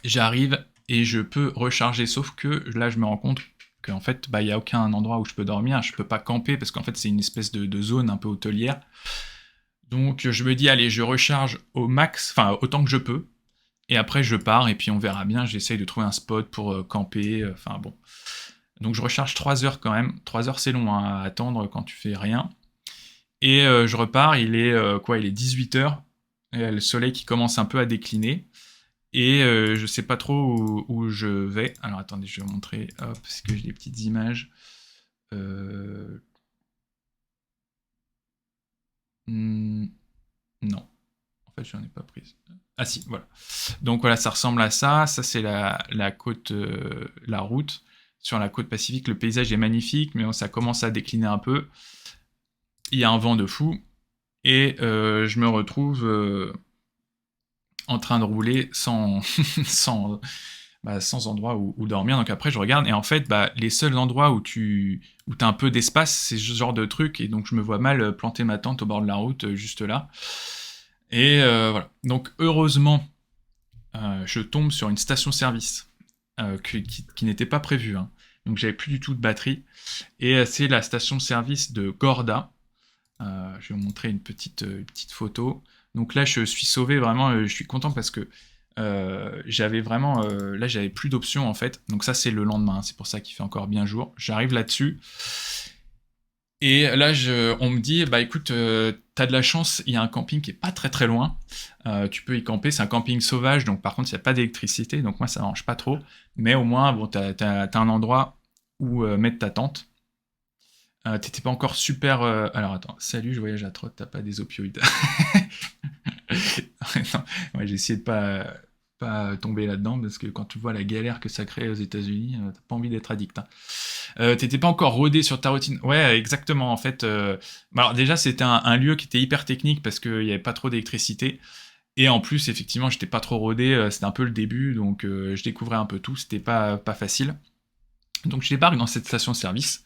j'arrive et je peux recharger, sauf que là je me rends compte qu'en fait il n'y a aucun endroit où je peux dormir, je peux pas camper, parce qu'en fait c'est une espèce de zone un peu hôtelière, donc je me dis allez, je recharge au max, enfin autant que je peux, et après je pars, et puis on verra bien, j'essaye de trouver un spot pour camper, enfin bon. Donc je recharge 3 heures quand même. 3 heures c'est long à attendre quand tu fais rien. Et je repars, il est 18 heures. Le soleil qui commence un peu à décliner. Et je sais pas trop où je vais. Alors attendez, je vais vous montrer, parce que j'ai des petites images. Non. En fait, je n'en ai pas prise. Ah si, voilà. Donc voilà, ça ressemble à ça. Ça c'est la côte, la route. Sur la côte Pacifique, le paysage est magnifique, mais ça commence à décliner un peu. Il y a un vent de fou, et je me retrouve en train de rouler sans, sans endroit où dormir. Donc après, je regarde, et en fait, les seuls endroits où t'as un peu d'espace, c'est ce genre de truc, et donc je me vois mal planter ma tente au bord de la route, juste là. Et voilà. Donc heureusement, je tombe sur une station-service qui n'était pas prévue, hein. Donc j'avais plus du tout de batterie. Et c'est la station-service de Gorda. Je vais vous montrer une petite photo. Donc là, je suis sauvé, vraiment, je suis content parce que j'avais vraiment... là, j'avais plus d'options, en fait. Donc ça, c'est le lendemain, c'est pour ça qu'il fait encore bien jour. J'arrive là-dessus. Et là, on me dit, écoute, t'as de la chance, il y a un camping qui est pas très très loin. Tu peux y camper, c'est un camping sauvage, donc par contre, il n'y a pas d'électricité, donc moi, ça m'arrange pas trop. Mais au moins, bon, t'as un endroit où mettre ta tente. T'étais pas encore super... Alors attends, salut, je voyage à Trot, t'as pas des opioïdes. Non, ouais, j'ai essayé de pas tomber là-dedans, parce que quand tu vois la galère que ça crée aux États-Unis, t'as pas envie d'être addict. Hein. T'étais pas encore rodé sur ta routine. Ouais, exactement. En fait, alors déjà, c'était un lieu qui était hyper technique parce qu'il y avait pas trop d'électricité. Et en plus, effectivement, j'étais pas trop rodé. C'était un peu le début, donc je découvrais un peu tout. C'était pas facile. Donc je débarque dans cette station-service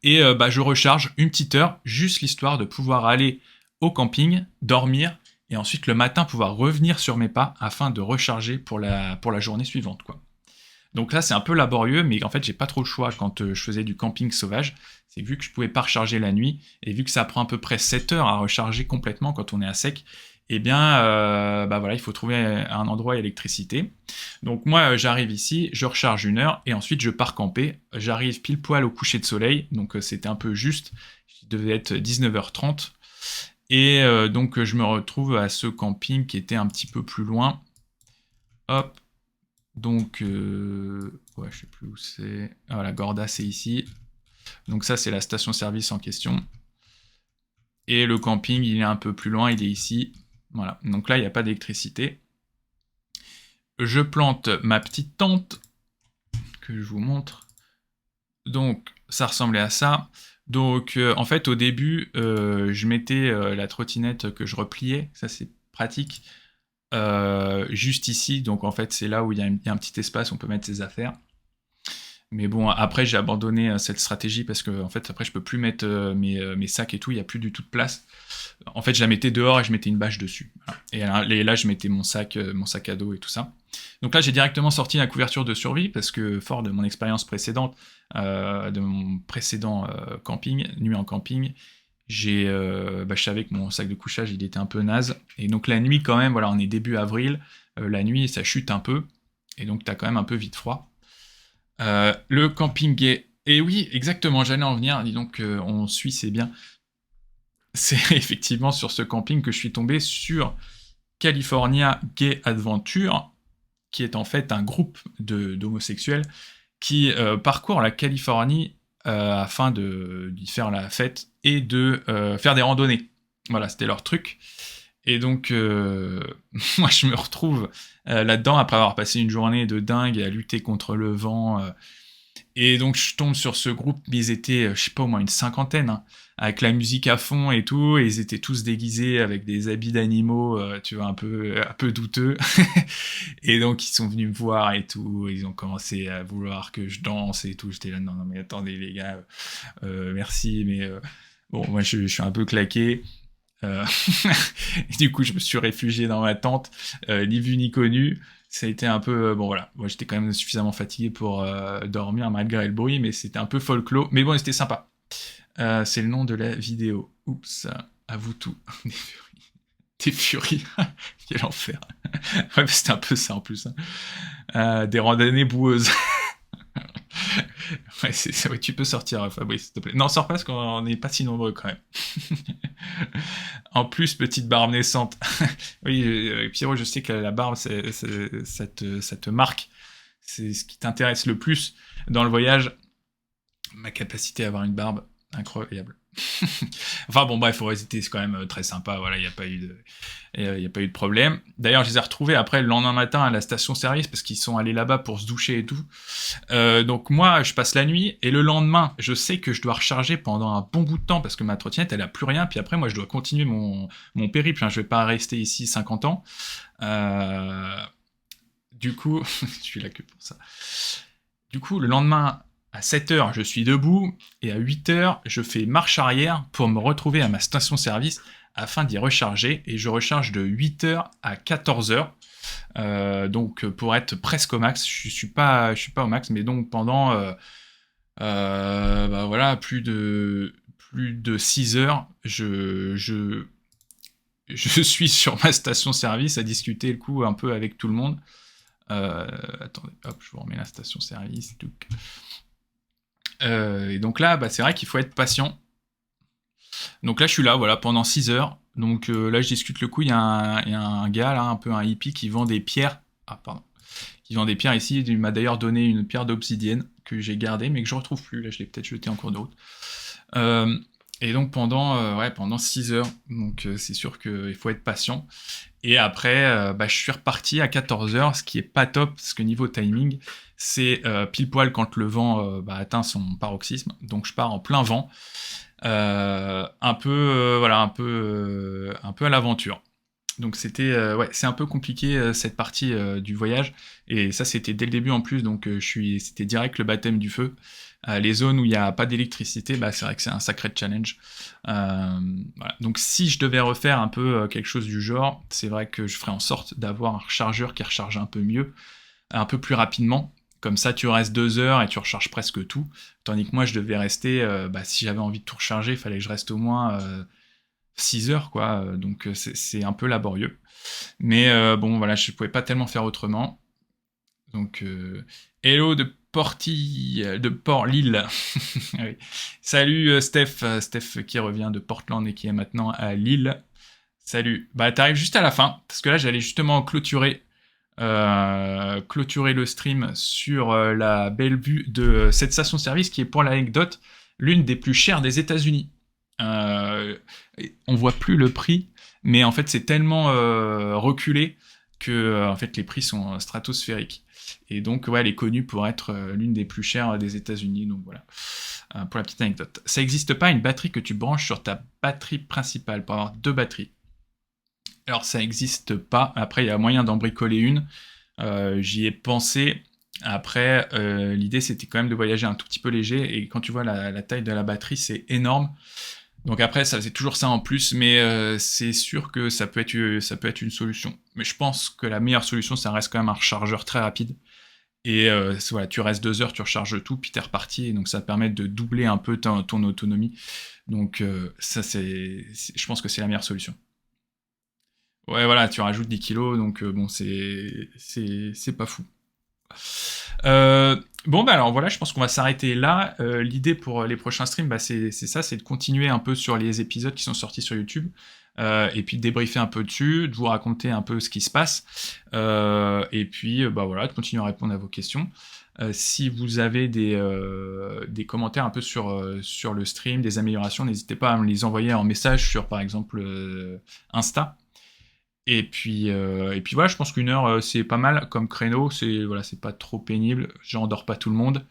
et bah, je recharge une petite heure, juste l'histoire de pouvoir aller au camping, dormir et ensuite le matin pouvoir revenir sur mes pas afin de recharger pour la journée suivante, quoi. Donc là, c'est un peu laborieux, mais en fait, j'ai pas trop le choix quand je faisais du camping sauvage. C'est vu que je pouvais pas recharger la nuit, et vu que ça prend à peu près 7 heures à recharger complètement quand on est à sec, eh bien, bah voilà, il faut trouver un endroit à électricité. Donc moi, j'arrive ici, je recharge une heure, et ensuite je pars camper. J'arrive pile poil au coucher de soleil, donc c'était un peu juste. Il devait être 19h30. Et donc je me retrouve à ce camping qui était un petit peu plus loin. Hop, donc, ouais, je sais plus où c'est. Ah, voilà, Gorda, c'est ici. Donc ça, c'est la station-service en question. Et le camping, il est un peu plus loin, il est ici. Voilà, donc là, il n'y a pas d'électricité. Je plante ma petite tente, que je vous montre. Donc, ça ressemblait à ça. Donc, en fait, au début, je mettais la trottinette que je repliais. Ça, c'est pratique. Juste ici, donc en fait, c'est là où il y a un petit espace où on peut mettre ses affaires. Mais bon, après, j'ai abandonné cette stratégie parce que, en fait, après, je peux plus mettre mes sacs et tout, il n'y a plus du tout de place. En fait, je la mettais dehors et je mettais une bâche dessus. Voilà. Et là, je mettais mon sac à dos et tout ça. Donc là, j'ai directement sorti la couverture de survie parce que, fort de mon expérience précédente, de mon précédent camping, nuit en camping, je savais que mon sac de couchage, il était un peu naze. Et donc la nuit, quand même, voilà, on est début avril, la nuit, ça chute un peu. Et donc, t'as quand même un peu vite froid. Le camping gay. Et oui, exactement, j'allais en venir. Dis donc, on suit, c'est bien. C'est effectivement sur ce camping que je suis tombé sur California Gay Adventure, qui est en fait un groupe d'homosexuels qui parcourent la Californie afin d'y faire la fête et de faire des randonnées. Voilà, c'était leur truc. Et donc, moi, je me retrouve là-dedans après avoir passé une journée de dingue à lutter contre le vent. Et donc, je tombe sur ce groupe, mais ils étaient, je sais pas, au moins une cinquantaine, hein, avec la musique à fond et tout, et ils étaient tous déguisés avec des habits d'animaux, tu vois, un peu douteux. Et donc, ils sont venus me voir et tout, ils ont commencé à vouloir que je danse et tout. J'étais là, non, non, mais attendez, les gars, merci, mais bon, moi, je suis un peu claqué. Euh, et du coup, je me suis réfugié dans ma tente, ni vu ni connu. Ça a été un peu... bon, voilà. Moi, j'étais quand même suffisamment fatigué pour dormir malgré le bruit, mais c'était un peu folklore. Mais bon, c'était sympa. C'est le nom de la vidéo. Oups, à vous tout. Des furies. Quel enfer. Ouais, c'était un peu ça en plus. Hein. Des randonnées boueuses. Ouais, ouais, tu peux sortir, Fabrice, s'il te plaît. Non, sors pas parce qu'on n'est pas si nombreux quand même. En plus, petite barbe naissante. Oui, Pierrot, je sais que la barbe, ça te marque. C'est ce qui t'intéresse le plus dans le voyage. Ma capacité à avoir une barbe, incroyable. Enfin bon, bref, c'était c'est quand même très sympa. Voilà, il n'y a pas eu de problème. D'ailleurs, je les ai retrouvés après le lendemain matin à la station-service parce qu'ils sont allés là-bas pour se doucher et tout. Donc moi, je passe la nuit et le lendemain, je sais que je dois recharger pendant un bon bout de temps parce que ma trottinette, elle a plus rien. Puis après, moi, je dois continuer mon périple. Hein. Je vais pas rester ici 50 ans. Du coup, je suis là que pour ça. Du coup, le lendemain, à 7h, je suis debout, et à 8h, je fais marche arrière pour me retrouver à ma station-service afin d'y recharger, et je recharge de 8h à 14h, donc pour être presque au max. Je suis pas au max, mais donc pendant bah voilà, plus de 6 heures, je suis sur ma station-service à discuter le coup un peu avec tout le monde. Attendez, hop, je vous remets la station-service. Et donc là, bah, c'est vrai qu'il faut être patient. Donc là, je suis là, voilà, pendant 6 heures. Donc là, je discute le coup. Il y a un gars, là, un peu un hippie, qui vend des pierres. Ah, pardon. Qui vend des pierres ici. Il m'a d'ailleurs donné une pierre d'obsidienne que j'ai gardée, mais que je retrouve plus. Là, je l'ai peut-être jetée en cours de route. Euh, et donc pendant 6 heures, donc c'est sûr qu'il faut être patient. Et après, je suis reparti à 14 heures, ce qui est pas top, parce que niveau timing, c'est pile poil quand le vent atteint son paroxysme. Donc je pars en plein vent, un peu à l'aventure. Donc c'est un peu compliqué cette partie du voyage, et ça c'était dès le début en plus, donc c'était direct le baptême du feu. Les zones où il n'y a pas d'électricité, c'est vrai que c'est un sacré challenge. Voilà. Donc si je devais refaire un peu quelque chose du genre, c'est vrai que je ferais en sorte d'avoir un rechargeur qui recharge un peu mieux, un peu plus rapidement. Comme ça, tu restes 2 heures et tu recharges presque tout. Tandis que moi, je devais rester, si j'avais envie de tout recharger, il fallait que je reste au moins 6 heures, quoi. Donc c'est un peu laborieux. Mais bon, voilà, je pouvais pas tellement faire autrement. Donc, hello de Port-Lille. Oui. Salut Steph qui revient de Portland et qui est maintenant à Lille. Salut. Bah, t'arrives juste à la fin, parce que là, j'allais justement clôturer le stream sur la belle vue de cette station-service qui est, pour l'anecdote, l'une des plus chères des États-Unis. On voit plus le prix, mais en fait c'est tellement reculé que en fait les prix sont stratosphériques. Et donc ouais, elle est connue pour être l'une des plus chères des États-Unis. Donc voilà, pour la petite anecdote. Ça n'existe pas une batterie que tu branches sur ta batterie principale pour avoir 2 batteries. Alors ça n'existe pas. Après il y a moyen d'en bricoler une. J'y ai pensé. Après, l'idée c'était quand même de voyager un tout petit peu léger, et quand tu vois la taille de la batterie, c'est énorme. Donc après, ça c'est toujours ça en plus, mais c'est sûr que ça peut être une solution. Mais je pense que la meilleure solution, ça reste quand même un rechargeur très rapide. Et voilà, tu restes 2 heures, tu recharges tout, puis t'es reparti, et donc ça te permet de doubler un peu ton autonomie. Donc ça, je pense que c'est la meilleure solution. Ouais, voilà, tu rajoutes 10 kilos, donc bon, c'est pas fou. Bon, alors voilà, je pense qu'on va s'arrêter là. L'idée pour les prochains streams, c'est ça, c'est de continuer un peu sur les épisodes qui sont sortis sur YouTube, et puis de débriefer un peu dessus, de vous raconter un peu ce qui se passe, et puis voilà, de continuer à répondre à vos questions. Si vous avez des commentaires un peu sur le stream, des améliorations, n'hésitez pas à me les envoyer en message sur, par exemple, Insta. Et puis voilà, je pense qu'une heure, c'est pas mal comme créneau. C'est pas trop pénible. J'endors pas tout le monde.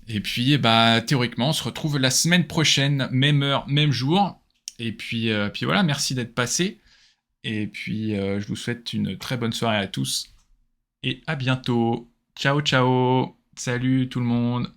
Et puis, théoriquement, on se retrouve la semaine prochaine, même heure, même jour. Et puis voilà, merci d'être passé. Et puis, je vous souhaite une très bonne soirée à tous. Et à bientôt. Ciao, ciao. Salut tout le monde.